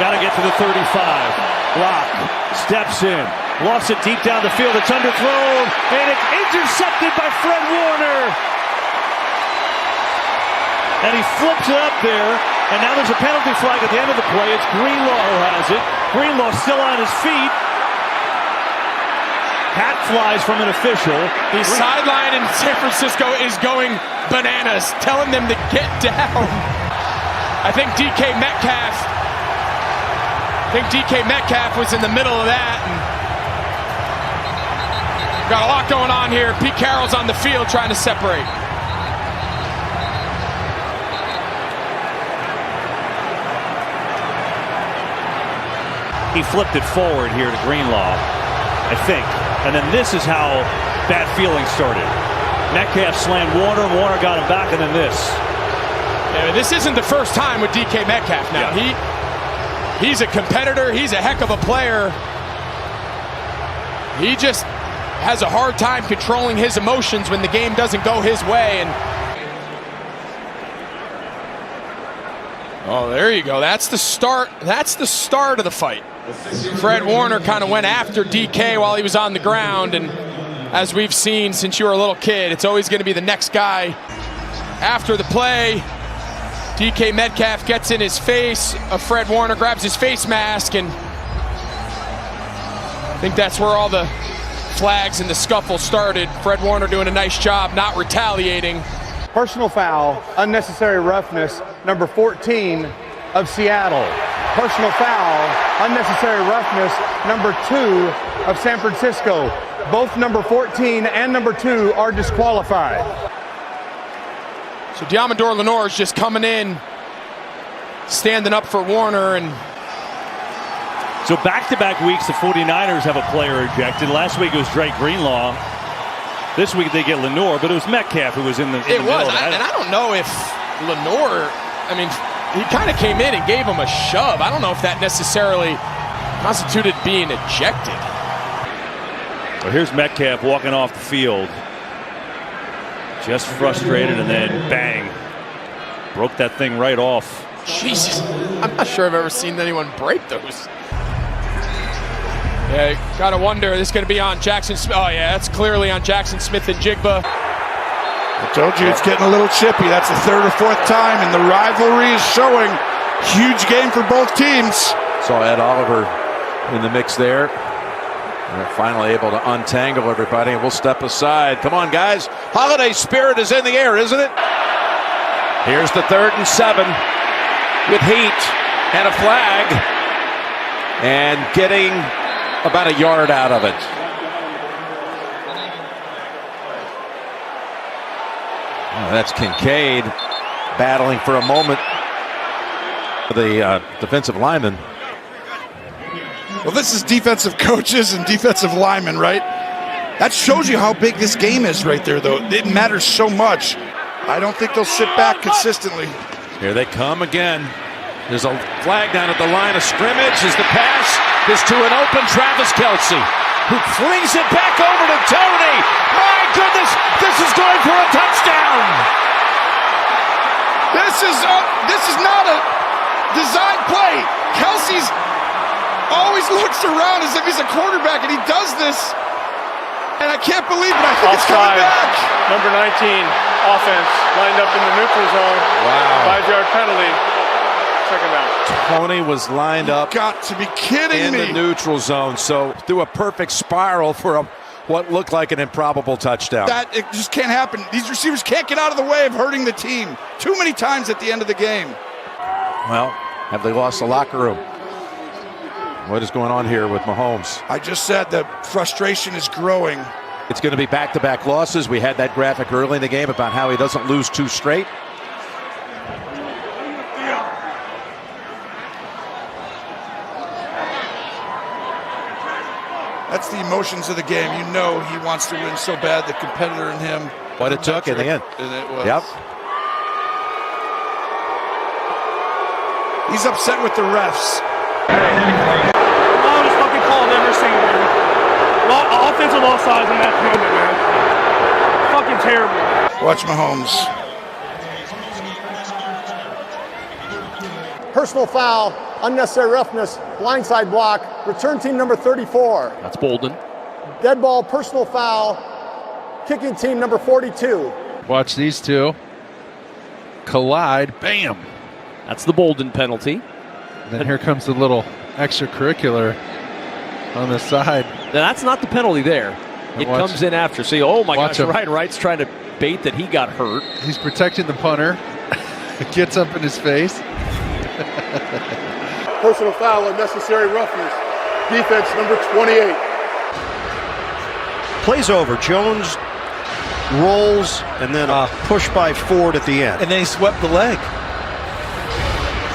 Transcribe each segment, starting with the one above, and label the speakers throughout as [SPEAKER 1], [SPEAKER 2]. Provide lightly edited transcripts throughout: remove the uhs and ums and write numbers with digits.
[SPEAKER 1] Got to get to the 35. Block. Steps in. Lost it deep down the field. It's underthrown. And it's intercepted by Fred Warner. And he flips it up there. And now there's a penalty flag at the end of the play. It's Greenlaw who has it. Greenlaw still on his feet. Hat flies from an official.
[SPEAKER 2] The sideline in San Francisco is going bananas, telling them to get down. I think DK Metcalf was in the middle of that. And got a lot going on here. Pete Carroll's on the field trying to separate.
[SPEAKER 1] He flipped it forward here to Greenlaw, I think. And then this is how bad feelings started. Metcalf slammed Warner. Warner got him back, and then this.
[SPEAKER 2] Yeah, this isn't the first time with DK Metcalf now.
[SPEAKER 1] Yeah.
[SPEAKER 2] He's a competitor. He's a heck of a player. He just has a hard time controlling his emotions when the game doesn't go his way. And oh, there you go. That's the start. That's the start of the fight. Fred Warner kind of went after DK while he was on the ground, and as we've seen since you were a little kid, it's always going to be the next guy. After the play, DK Metcalf gets in his face. Fred Warner grabs his face mask, and I think that's where all the flags and the scuffle started. Fred Warner doing a nice job not retaliating.
[SPEAKER 3] Personal foul, unnecessary roughness, number 14 of Seattle. Personal foul, unnecessary roughness, number 2 of San Francisco. Both number 14 and number 2 are disqualified.
[SPEAKER 2] So Diamondor Lenore is just coming in, standing up for Warner. And
[SPEAKER 1] so back-to-back weeks, the 49ers have a player ejected. Last week it was Drake Greenlaw. This week they get Lenore, but it was Metcalf who was in the middle.
[SPEAKER 2] And I don't know if Lenore, I mean, he kind of came in and gave him a shove. I don't know if that necessarily constituted being ejected.
[SPEAKER 1] Well, here's Metcalf walking off the field. Just frustrated, and then bang. Broke that thing right off.
[SPEAKER 2] Jesus, I'm not sure I've ever seen anyone break those. Yeah, gotta wonder, this is gonna be on Jackson Smith. Oh yeah, that's clearly on Jackson Smith and Jigba.
[SPEAKER 4] I told you it's getting a little chippy. That's the 3rd or 4th time, and the rivalry is showing. Huge game for both teams.
[SPEAKER 5] Saw Ed Oliver in the mix there. They're finally able to untangle everybody, and we'll step aside. Come on, guys. Holiday spirit is in the air, isn't it? Here's the 3rd and 7 with heat and a flag, and getting about a yard out of it. Oh, that's Kincaid battling for a moment. The defensive lineman.
[SPEAKER 4] Well, this is defensive coaches and defensive linemen, right? That shows you how big this game is right there, though. It matters so much. I don't think they'll sit back consistently.
[SPEAKER 5] Here they come again. There's a flag down at the line of scrimmage as the pass is to an open Travis Kelce, who flings it back over to Tony. My goodness, this is going for a touchdown.
[SPEAKER 4] This is not a design play. Kelce's always looks around as if he's a quarterback, and he does this. And I can't believe it. I think it's coming back.
[SPEAKER 3] Number 19, offense, lined up in the neutral zone.
[SPEAKER 5] Wow.
[SPEAKER 3] 5-yard penalty. Check him out.
[SPEAKER 5] Tony was lined up.
[SPEAKER 4] Got to be kidding me.
[SPEAKER 5] In the neutral zone, so threw a perfect spiral for what looked like an improbable touchdown.
[SPEAKER 4] It just can't happen. These receivers can't get out of the way of hurting the team. Too many times at the end of the game.
[SPEAKER 5] Well, have they lost the locker room? What is going on here with Mahomes?
[SPEAKER 4] I just said the frustration is growing.
[SPEAKER 5] It's going to be back-to-back losses. We had that graphic early in the game about how he doesn't lose 2 straight.
[SPEAKER 4] That's the emotions of the game. You know he wants to win so bad, the competitor in him.
[SPEAKER 5] What it took in the end.
[SPEAKER 4] And it was.
[SPEAKER 5] Yep.
[SPEAKER 4] He's upset with the refs.
[SPEAKER 3] Loudest fucking call I've ever seen, man. Offensive offsides in that moment, man. Fucking terrible.
[SPEAKER 4] Watch Mahomes.
[SPEAKER 6] Personal foul, unnecessary roughness, blindside block, return team number 34.
[SPEAKER 7] That's Bolden.
[SPEAKER 6] Dead ball, personal foul, kicking team number 42.
[SPEAKER 8] Watch these two collide. Bam.
[SPEAKER 7] That's the Bolden penalty.
[SPEAKER 8] And then here comes the little extracurricular on the side.
[SPEAKER 7] Now, that's not the penalty there. It comes in after. See, oh my gosh, Ryan Wright's trying to bait that he got hurt.
[SPEAKER 8] He's protecting the punter. It gets up in his face.
[SPEAKER 6] Personal foul, unnecessary roughness, defense number 28.
[SPEAKER 9] Plays over. Jones rolls and then a push by Ford at the end.
[SPEAKER 10] And then he swept the leg.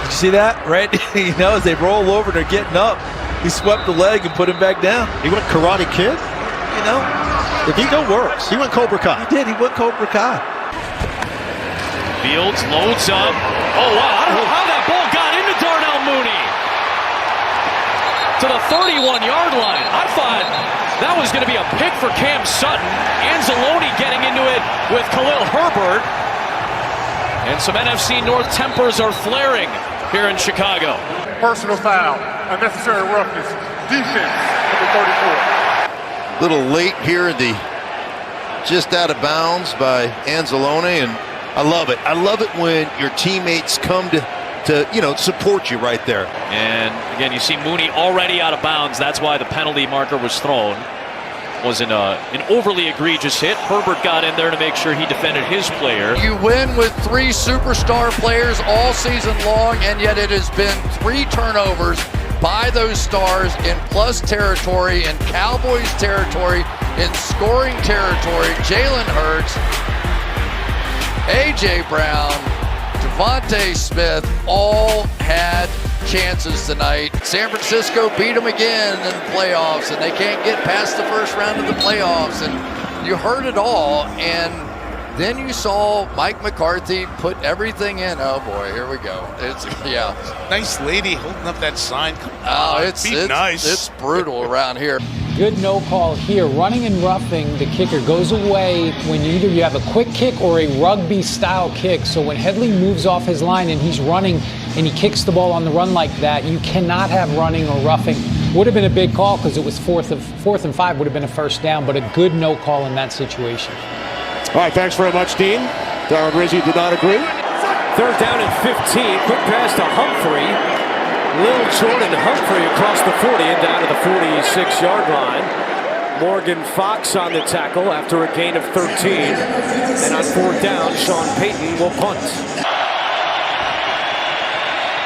[SPEAKER 10] Did you see that? Right? You know, as they roll over and they're getting up, he swept the leg and put him back down.
[SPEAKER 9] He went Karate Kid?
[SPEAKER 10] You know,
[SPEAKER 9] It still works. He went Cobra Kai.
[SPEAKER 10] He did. He went Cobra Kai.
[SPEAKER 1] Fields loads up. Oh, wow. I don't know how that ball got into Darnell Mooney. To the 31-yard line. I thought that was going to be a pick for Cam Sutton. Anzalone getting into it with Kahlil Herbert. And some NFC North tempers are flaring here in Chicago.
[SPEAKER 6] Personal foul, unnecessary roughness, defense number 34.
[SPEAKER 11] Little late here in the just out of bounds by Anzalone, and I love it. I love it when your teammates come to support you right there.
[SPEAKER 1] And again, you see Mooney already out of bounds. That's why the penalty marker was thrown. Wasn't an overly egregious hit. Herbert got in there to make sure he defended his player.
[SPEAKER 12] You win with 3 superstar players all season long, and yet it has been 3 turnovers by those stars in plus territory, in Cowboys territory, in scoring territory. Jalen Hurts, A.J. Brown, Devontae Smith all had chances tonight. San Francisco beat them again in the playoffs, and they can't get past the first round of the playoffs. And you heard it all, and then you saw Mike McCarthy put everything in. Oh boy, here we go.
[SPEAKER 4] Nice lady holding up that sign.
[SPEAKER 12] It's nice. It's brutal around here.
[SPEAKER 13] Good no call here. Running and roughing the kicker goes away when either you have a quick kick or a rugby style kick. So when Headley moves off his line and he's running and he kicks the ball on the run like that, you cannot have running or roughing. Would have been a big call because it was fourth and 5 would have been a first down, but a good no call in that situation.
[SPEAKER 14] All right, thanks very much, Dean. Darren Rizzi did not agree.
[SPEAKER 15] 3rd down and 15. Quick pass to Humphrey. Little Jordan Humphrey across the 40 and down to the 46-yard line. Morgan Fox on the tackle after a gain of 13. And on 4th down, Sean Payton will punt.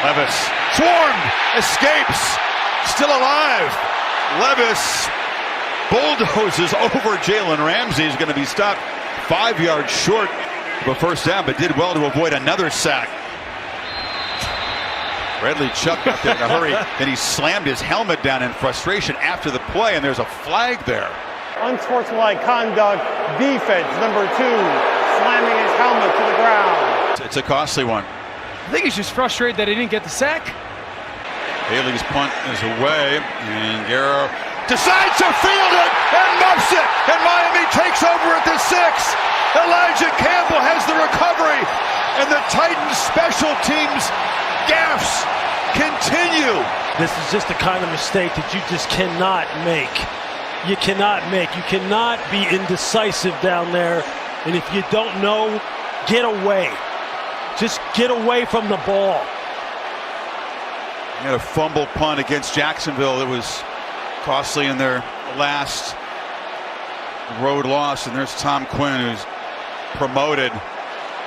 [SPEAKER 4] Levis swarmed, escapes, still alive. Levis bulldozes over Jalen Ramsey. He's going to be stopped 5 yards short of a first down, but did well to avoid another sack. Bradley Chuck got there in a hurry, then he slammed his helmet down in frustration after the play, and there's a flag there.
[SPEAKER 3] Unsportsmanlike conduct, defense number 2, slamming his helmet to the ground.
[SPEAKER 4] It's a costly one.
[SPEAKER 2] I think he's just frustrated that he didn't get the sack.
[SPEAKER 4] Haley's punt is away, and Guerrero decides to field it and muffs it, and Miami takes over at the 6. Elijah Campbell has the recovery, and the Titans special teams gaffes continue.
[SPEAKER 16] This is just the kind of mistake that you just cannot make. You cannot make. You cannot be indecisive down there, and if you don't know, get away. Just get away from the ball.
[SPEAKER 4] He had a fumble punt against Jacksonville that was costly in their last road loss, and there's Tom Quinn, who's promoted.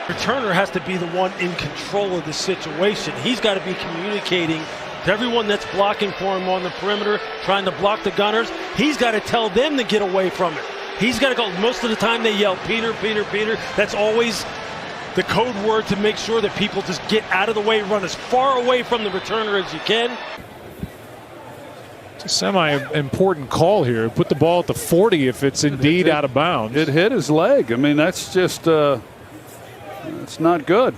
[SPEAKER 16] Returner has to be the one in control of the situation. He's got to be communicating to everyone that's blocking for him on the perimeter, trying to block the gunners. He's got to tell them to get away from it. He's got to go. Most of the time they yell, Peter, Peter, Peter. That's always the code word to make sure that people just get out of the way, run as far away from the returner as you can.
[SPEAKER 17] It's a semi-important call here. Put the ball at the 40 if it's indeed out of bounds.
[SPEAKER 18] It hit his leg. I mean, that's just it's not good.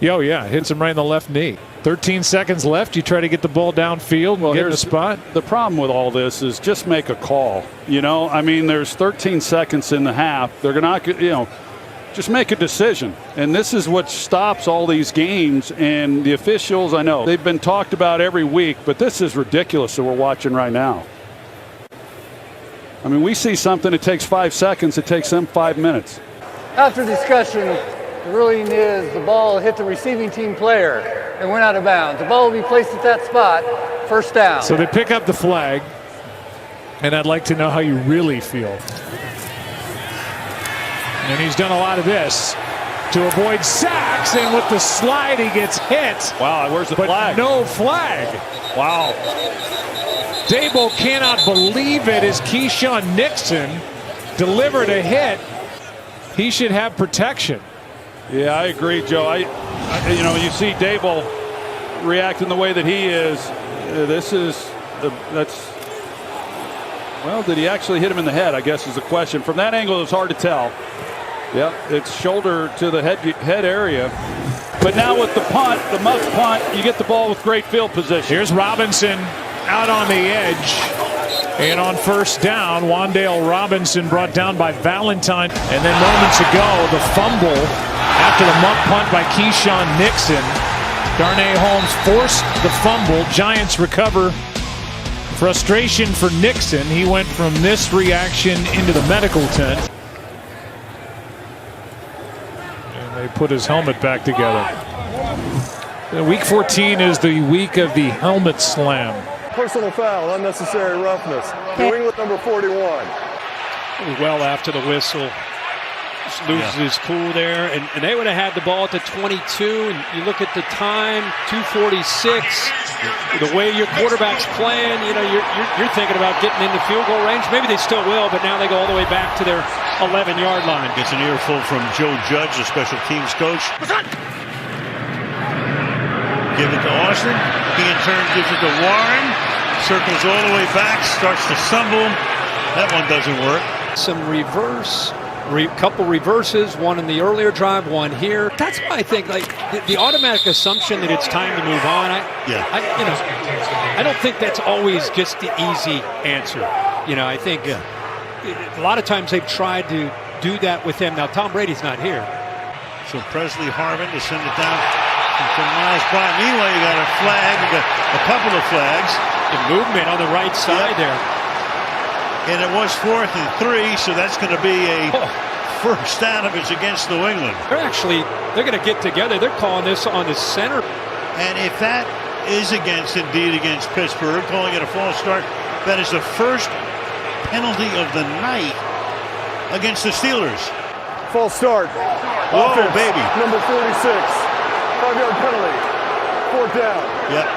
[SPEAKER 17] Oh, yeah, hits him right in the left knee. 13 seconds left. You try to get the ball downfield and get in the spot.
[SPEAKER 18] The problem with all this is just make a call. You know, I mean, there's 13 seconds in the half. They're not, Just make a decision. And this is what stops all these games. And the officials, I know, they've been talked about every week, but this is ridiculous that we're watching right now. I mean, we see something, it takes 5 seconds, it takes them 5 minutes.
[SPEAKER 19] After discussion, the ruling is the ball hit the receiving team player and went out of bounds. The ball will be placed at that spot, first down.
[SPEAKER 17] So they pick up the flag, and I'd like to know how you really feel. And he's done a lot of this to avoid sacks, and with the slide he gets hit.
[SPEAKER 18] Wow, where's the flag?
[SPEAKER 17] No flag.
[SPEAKER 18] Wow.
[SPEAKER 17] Dable cannot believe it as Keyshawn Nixon delivered a hit. He should have protection.
[SPEAKER 18] Yeah, I agree, Joe. You know, you see Dable reacting the way that he is. Well, did he actually hit him in the head, I guess is the question. From that angle, it's hard to tell. Yep, it's shoulder to the head area. But now with the punt, the muff punt, you get the ball with great field position.
[SPEAKER 17] Here's Robinson out on the edge. And on first down, Wan'Dale Robinson brought down by Valentine. And then moments ago, the fumble after the muff punt by Keyshawn Nixon. Darnell Holmes forced the fumble. Giants recover. Frustration for Nixon. He went from this reaction into the medical tent. And they put his helmet back together. Week 14 is the week of the helmet slam.
[SPEAKER 14] Personal foul, unnecessary roughness. New England number 41.
[SPEAKER 16] Well after the whistle. Just loses his cool there. And they would have had the ball at the 22. And you look at the time, 2:46. The way your quarterback's playing, you know, you're thinking about getting into field goal range. Maybe they still will, but now they go all the way back to their 11-yard line.
[SPEAKER 9] Gets an earful from Joe Judge, the special teams coach. Give it to Austin. He in turn gives it to Warren. Circles all the way back, starts to stumble. That one doesn't work.
[SPEAKER 20] Some couple reverses, one in the earlier drive, one here. That's why I think, like, the automatic assumption that it's time to move on. I don't think that's always just the easy answer. You know, I think a lot of times they've tried to do that with him. Now Tom Brady's not here.
[SPEAKER 9] So Presley Harvin to send it down from Miles Bryant. Meanwhile, you got a flag, you got a couple of flags.
[SPEAKER 16] The movement on the right side there.
[SPEAKER 9] And it was 4th and 3, so that's going to be a first down if it's against New England.
[SPEAKER 16] They're going to get together. They're calling this on the center.
[SPEAKER 9] And if that is indeed against Pittsburgh, calling it a false start, that is the first penalty of the night against the Steelers.
[SPEAKER 14] False start.
[SPEAKER 9] Whoa, baby.
[SPEAKER 14] Number 46. 5-yard penalty. 4th down.
[SPEAKER 9] Yep.